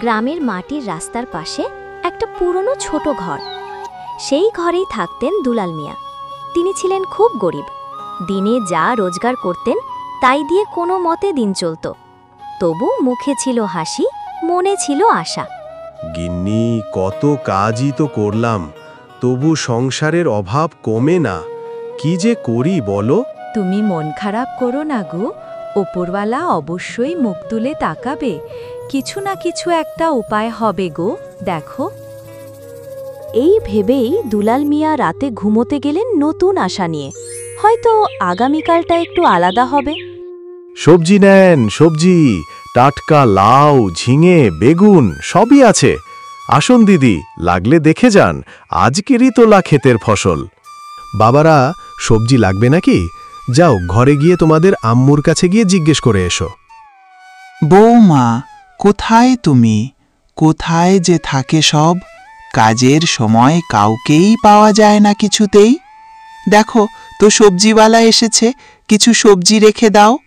গ্রামের মাটির রাস্তার পাশে একটা পুরনো ছোট ঘর। সেই ঘরেই থাকতেন দুলাল মিয়া। তিনি ছিলেন খুব গরিব। দিনে যা রোজগার করতেন তাই দিয়ে কোনো মতে দিন চলত। তবু মুখে ছিল হাসি, মনে ছিল আশা। গিন্নি, কত কাজই তো করলাম, তবু সংসারের অভাব কমে না। কি যে করি বলো? তুমি মন খারাপ করো না গো, ওপরওয়ালা অবশ্যই মুখ তুলে তাকাবে। কিছু না কিছু একটা উপায় হবে গো, দেখো। এই ভেবেই দুলাল মিয়া রাতে ঘুমোতে গেলেন নতুন আশা নিয়ে। হয়তো আগামীকালটা একটু আলাদা হবে। সবজি নেন, সবজি, টাটকা লাউ, ঝিঙে, বেগুন সবই আছে। আসুন দিদি, লাগলে দেখে যান, আজকেরই তোলা ক্ষেতের ফসল। বাবারা, সবজি লাগবে নাকি? যাও, ঘরে গিয়ে তোমাদের আম্মুর কাছে গিয়ে জিজ্ঞেস করে এসো। বৌমা, কোথায় তুমি? কোথায় যে থাকে সব? কাজের সময় কাউকেই পাওয়া যায় না কিছুতেই। দেখো তো, সবজিওয়ালা এসেছে, কিছু সবজি রেখে দাও।